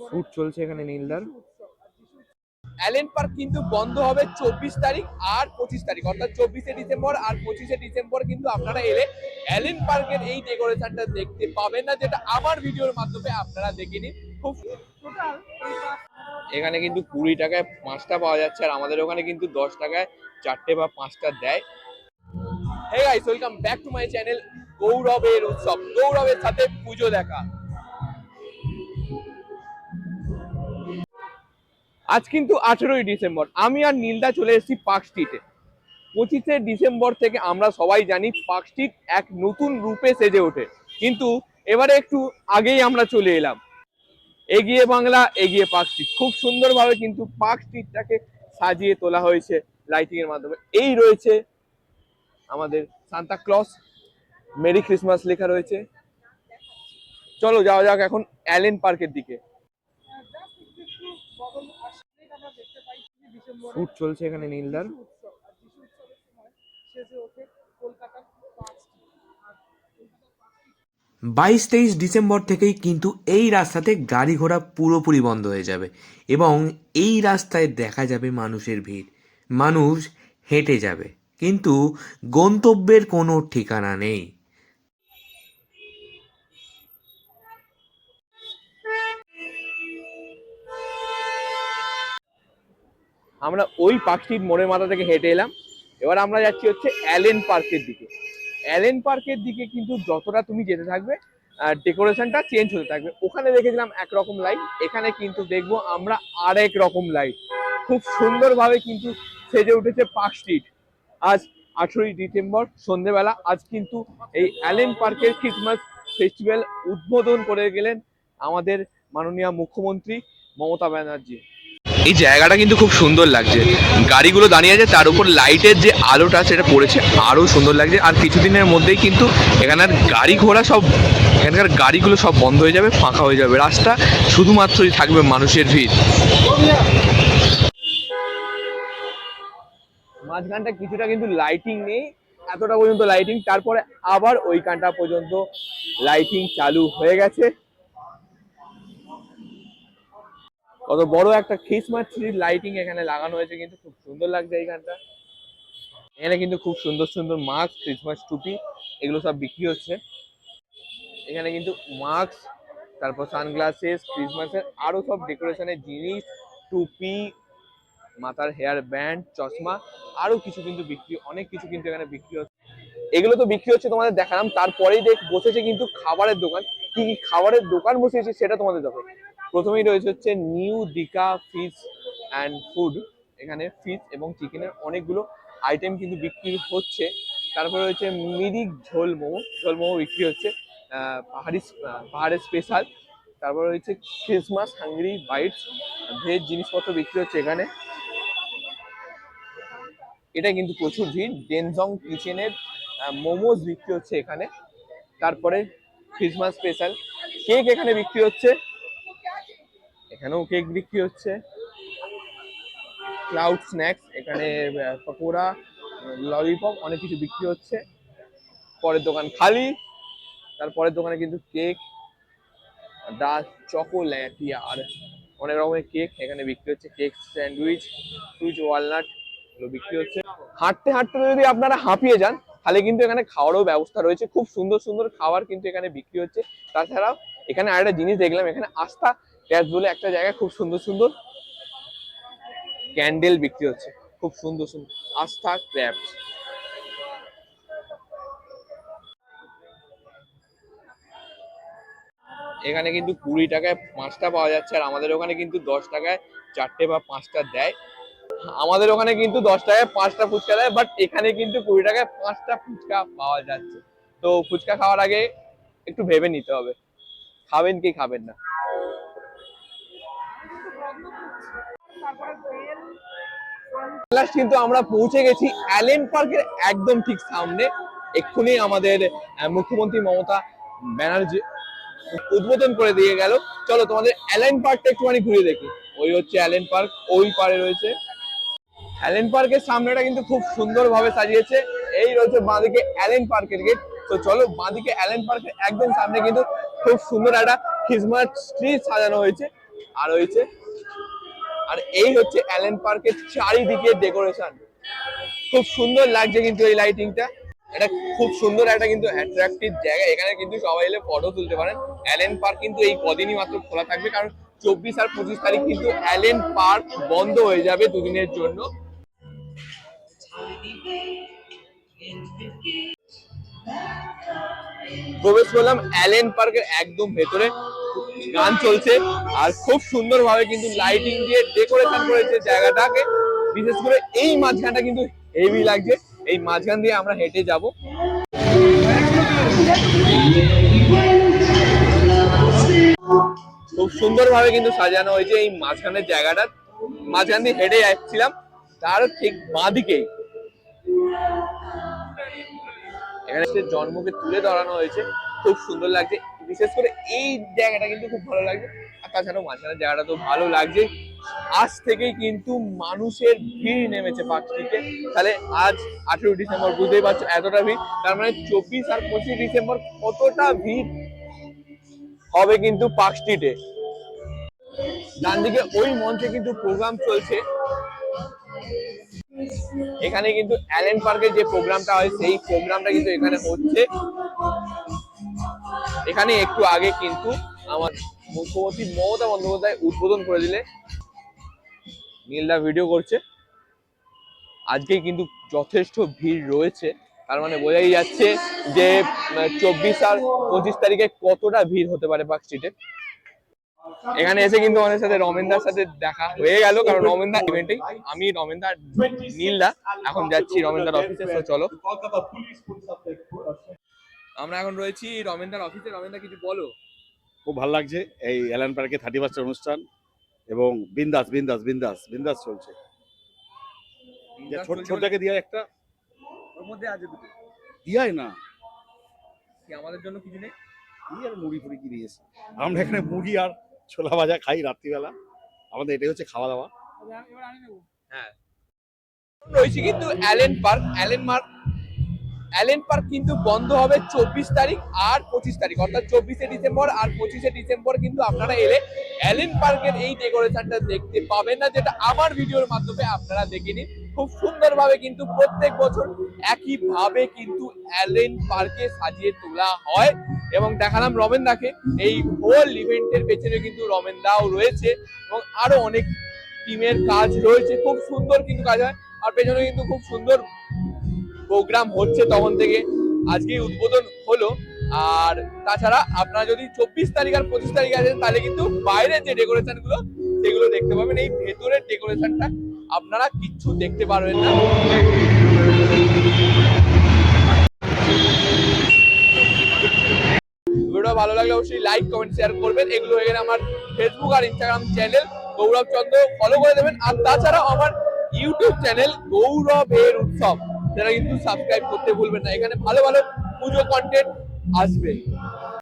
Shoot চলছে এখানে নীলদার। Allen park কিন্তু বন্ধ হবে 24 তারিখ আর 25 তারিখ, অর্থাৎ 24শে ডিসেম্বর আর 25শে ডিসেম্বর কিন্তু আপনারা এলে অ্যালেন পার্কের এই ডেকোরেশনটা দেখতে পাবেন না, যেটা আমার ভিডিওর মাধ্যমে আপনারা দেখে নিন। খুব এখানে কিন্তু 20 টাকায় 5টা পাওয়া যাচ্ছে, আর আমাদের ওখানে কিন্তু 10 টাকায় 4টে বা 5টা দেয়। Hey guys, welcome back to my channel গৌরবের উৎসব। গৌরবের সাথে পুজো দেখা। আজ কিন্তু 18ই ডিসেম্বর, আমি আর নীলদা চলে এসেছি পার্ক স্ট্রিটে। 25শে ডিসেম্বর থেকে আমরা সবাই জানি পার্ক স্ট্রিট এক নতুন রূপে সেজে ওঠে, কিন্তু এবারে একটু আগেই আমরা চলে এলাম। এগিয়ে বাংলা, এগিয়ে পার্ক স্ট্রিট। খুব সুন্দরভাবে কিন্তু পার্ক স্ট্রিটটাকে সাজিয়ে তোলা হয়েছে লাইটিং এর মাধ্যমে। এই রয়েছে আমাদের সান্তা ক্লজ, মেরি ক্রিসমাস লেখা রয়েছে। চলো যাওয়া যাক এখন অ্যালেন পার্কের দিকে। শুট চলছে এখানে নীলদার। 22-23 ডিসেম্বর থেকেই কিন্তু এই রাস্তাতে গাড়ি ঘোড়া পুরোপুরি বন্ধ হয়ে যাবে এবং এই রাস্তায় দেখা যাবে মানুষের ভিড়। মানুষ হেঁটে যাবে, কিন্তু গন্তব্যের কোনো ঠিকানা নেই। আমরা ওই পার্ক স্ট্রিট মোড়ের মাথা থেকে হেঁটে এলাম, এবার আমরা যাচ্ছি হচ্ছে অ্যালেন পার্কের দিকে। অ্যালেন পার্কের দিকে কিন্তু যতটা তুমি যেতে থাকবে ডেকোরেশনটা চেঞ্জ হতে থাকবে। ওখানে দেখেছিলাম একরকম লাইট, এখানে কিন্তু দেখবো আমরা আরেক রকম লাইট। খুব সুন্দরভাবে কিন্তু সেজে উঠেছে পার্ক স্ট্রিট। আজ 18ই ডিসেম্বর সন্ধ্যেবেলা, আজ কিন্তু এই অ্যালেন পার্কের ক্রিসমাস ফেস্টিভ্যাল উদ্বোধন করে গেলেন আমাদের মাননীয় মুখ্যমন্ত্রী মমতা ব্যানার্জি। এই জায়গাটা কিন্তু খুব সুন্দর লাগছে, গাড়িগুলো দাঁড়িয়ে আছে, তার উপর লাইটের যে আলোটা সেটা পড়েছে, আরো সুন্দর লাগছে। আর কিছুদিনের মধ্যেই কিন্তু এখানকার গাড়ি ঘোড়া সব, এখানকার গাড়িগুলো সব বন্ধ হয়ে যাবে, ফাঁকা হয়ে যাবে, রাস্তা শুধুমাত্রই থাকবে মানুষের ভিড়। মাঝখানটা কিছুটা কিন্তু লাইটিং নেই, এতটা পর্যন্ত লাইটিং, তারপরে আবার ওইখানটা পর্যন্ত লাইটিং চালু হয়ে গেছে। কত বড় একটা ক্রিসমাস ট্রির লাইটিং এখানে লাগানো হয়েছে, কিন্তু খুব সুন্দর লাগছে এইখানটা। এখানে কিন্তু খুব সুন্দর সুন্দর মাস্ক, ক্রিসমাস টুপি, এগুলো সব বিক্রি হচ্ছে। এখানে কিন্তু মাস্ক, তারপর সানগ্লাসেস, ক্রিসমাসের আরো সব ডেকোরেশনের জিনিস, টুপি, মাথার হেয়ার ব্যান্ড, চশমা, আরো কিছু কিন্তু বিক্রি, অনেক কিছু কিন্তু এখানে বিক্রি হচ্ছে। এগুলো তো বিক্রি হচ্ছে, তোমাদের দেখালাম। তারপরেই বসেছে কিন্তু খাবারের দোকান। কি কি খাবারের দোকান বসেছে সেটা তোমাদের দেখো। প্রথমেই রয়েছে হচ্ছে new Digha fish and food. এখানে ফিশ এবং চিকেনের অনেকগুলো আইটেম কিন্তু বিক্রি হচ্ছে। তারপরে রয়েছে মিরিক ঝোল মোমো, ঝোল মোমো বিক্রি হচ্ছে, পাহাড়ের স্পেশাল। তারপরে রয়েছে ক্রিসমাস হাঙ্গরি বাইটস, ভেজ জিনিসপত্র বিক্রি হচ্ছে এখানে। এটা কিন্তু প্রচুর ভিড়। ডেনজং কিচেনের মোমোজ বিক্রি হচ্ছে এখানে। তারপরে ক্রিসমাস স্পেশাল কেক এখানে বিক্রি হচ্ছে, এখানেও কেক বিক্রি হচ্ছে। ক্লাউড স্ন্যাক্স, এখানে পকোড়া, ললিপপ, অনেক কিছু বিক্রি হচ্ছে। পরের দোকান খালি, তারপরের দোকানে কিন্তু কেক, ডার্ক চকোলেট আর অনেক রকমের কেক এখানে বিক্রি হচ্ছে। কেক স্যান্ডউইচ, সুইচ ওয়ালনাট, এগুলো বিক্রি হচ্ছে। হাঁটতে হাঁটতে যদি আপনারা হাঁপিয়ে যান, তাহলে কিন্তু এখানে খাওয়ারও ব্যবস্থা রয়েছে। খুব সুন্দর সুন্দর খাবার কিন্তু এখানে বিক্রি হচ্ছে। তাছাড়াও এখানে আরেকটা জিনিস দেখলাম, এখানে আস্থা ক্যাশ বলে একটা জায়গায় খুব সুন্দর সুন্দর ক্যান্ডেল বিক্রি হচ্ছে, খুব সুন্দর সুন্দর। আস্থা ক্র্যাফটস। এখানে কিন্তু 20 টাকায় 5টা পাওয়া যাচ্ছে, আর আমাদের ওখানে কিন্তু 10 টাকায় 4টে বা 5টা দেয়। আমাদের ওখানে কিন্তু 10 টাকায় 5টা ফুচকা দেয়, বাট এখানে কিন্তু 20 টাকায় 5টা ফুচকা পাওয়া যাচ্ছে। তো ফুচকা খাওয়ার আগে একটু ভেবে নিতে হবে খাবেন কি খাবেন না। কিন্তু আমরা পৌঁছে গেছি অ্যালেন পার্কের একদম ঠিক সামনে। এক্ষুনি আমাদের মুখ্যমন্ত্রী মমতা ব্যানার্জি উদ্বোধন করে দিয়ে গেল। চলো তোমাদের অ্যালেন পার্কটা একটুখানি ঘুরে দেখি। ওই হচ্ছে অ্যালেন পার্ক, ওই পারে রয়েছে। অ্যালেন পার্কের সামনেটা কিন্তু খুব সুন্দর ভাবে সাজিয়েছে। এই রয়েছে বাঁদিকে অ্যালেন পার্কের গেট। তো চলো, বাঁদিকে অ্যালেন পার্কের একদম সামনে কিন্তু খুব সুন্দর একটা ক্রিসমাস ট্রি সাজানো হয়েছে। আর হয়েছে, আর এই হচ্ছে অ্যালেন পার্কের চারিদিকে ডেকোরেশন। খুব সুন্দর লাগছে কিন্তু এই লাইটিংটা। এটা খুব সুন্দর একটা কিন্তু অ্যাট্রাকটিভ জায়গা, এখানে কিন্তু সবাই এলে ফটো তুলতে পারেন। অ্যালেন পার্ক কিন্তু এই কদিনই মাত্র খোলা থাকবে, কারণ 24 আর 25 তারিখ কিন্তু অ্যালেন পার্ক বন্ধ হয়ে যাবে দুদিনের জন্য। প্রবেশ করলাম অ্যালেন পার্কের একদম ভেতরে, গান চলছে আর খুব সুন্দর ভাবে কিন্তু লাইটিং দিয়ে ডেকোরেশন করেছে জায়গাটাকে। বিশেষ করে এই মাঝখানটা কিন্তু হেভি লাগছে। এই মাঝখান দিয়ে আমরা হেঁটে যাব। খুব সুন্দর ভাবে কিন্তু সাজানো হয়েছে এই মাঝখানের জায়গাটা। মাঝখান দিয়ে হেঁটে যাচ্ছিলাম, তার ঠিক বাঁ দিকেই এখানে জন্মকে তুলে ধরানো হয়েছে। খুব সুন্দর লাগছে, বিশেষ করে এই জায়গাটা কিন্তু খুব ভালো লাগছে। আর তাছাড়াও মাঝখানের জায়গাটা তো ভালো লাগছে। আজ থেকেই কিন্তু মানুষের ভিড় নেমেছে পার্ক স্ট্রিটে। তাহলে আজ 18 ডিসেম্বর, বুঝতেই পারছো এতটা ভিড়। তার মানে 24 আর 25 ডিসেম্বর কতটা ভিড় হবে কিন্তু পার্ক স্ট্রিটে। ডান দিকে ওই মঞ্চে কিন্তু প্রোগ্রাম চলছে। এখানে কিন্তু অ্যালেন পার্কের যে প্রোগ্রামটা হয় সেই প্রোগ্রামটা কিন্তু এখানে হচ্ছে। এখানে একটু আগে কিন্তু আমার মুখ্যমন্ত্রী মমতা বন্দ্যোপাধ্যায় উদ্বোধন করে দিলে। নীলদা ভিডিও করছে। আজকে কিন্তু যথেষ্ট ভিড় রয়েছে, তার মানে বোঝাই যাচ্ছে যে 24 আর 25 তারিখে কতটা ভিড় হতে পারে পার্ক স্ট্রিটে। এখানে এসে কিন্তু আমাদের সাথে রমেনদার সাথে দেখা হয়ে গেল, কারণ রমেনদা ইভেন্টেই, আমি রমেনদা নীলদা এখন যাচ্ছি রমেনদার অফিসে। তো চলো, আমরা এখন রয়েছি রমেনদার অফিসে। রমেনদা কিছু বলো। খুব ভালো লাগছে এই অ্যালেন পার্কে 31st অনুষ্ঠান, এবং বিন্দাস বিন্দাস বিন্দাস বিন্দাস চলছে। ছোটটাকে দিয়ে একটা ওর মধ্যে আছে দুটো দিয়াই না, কি আমাদের জন্য কিছু নেই? কি আর মুড়ি ফুড়ি কি দিয়েছে, আমরা এখানে মুড়ি আর ছোলা ভাজা খাই রাত্রিবেলা, আমাদের এটাই হচ্ছে খাওয়া দাওয়া। হ্যাঁ, রয়েছে কিন্তু অ্যালেন পার্ক। অ্যালেন পার্ক কিন্তু বন্ধ হবে 24 তারিখ আর 25 তারিখ, অর্থাৎ 24শে ডিসেম্বর আর 25শে ডিসেম্বর কিন্তু আপনারা এলে অ্যালেন পার্কের এই ডেকোরেশনটা দেখতে পাবেন না, যেটা আমার ভিডিওর মাধ্যমে আপনারা দেখে নিন। খুব সুন্দরভাবে কিন্তু প্রত্যেক বছর একইভাবে কিন্তু অ্যালেন পার্কে সাজিয়ে তোলা হয়। এবং দেখালাম রমেনদাকে, এই হোল ইভেন্টের পেছনে কিন্তু রমেনদাও রয়েছে এবং আরো অনেক টিমের কাজ রয়েছে। খুব সুন্দর কিন্তু কাজ হয়, আর পেছনে কিন্তু খুব সুন্দর প্রোগ্রাম হচ্ছে তখন থেকে। আজকে উদ্বোধন হলো। আর তাছাড়া আপনারা যদি 24 তারিখ আর 25 তারিখ আসেন, তাহলে কিন্তু বাইরের যে ডেকোরেশন গুলো সেগুলো দেখতে পাবেন। এই ভেতরের ডেকোরেশনটা আপনারা কিচ্ছু দেখতে পারবেন না। ভিডিও ভালো লাগলে অবশ্যই লাইক কমেন্ট শেয়ার করবেন। এগুলো হয়ে গেলে আমার ফেসবুক আর ইনস্টাগ্রাম চ্যানেল গৌরব চন্দ্র, ফলো করে দেবেন। আর তাছাড়াও আমার ইউটিউব চ্যানেল গৌরবের উৎসব, সেটা কিন্তু সাবস্ক্রাইব করতে ভুলবেন না। এখানে ভালো ভালো পুজো কন্টেন্ট আসবে।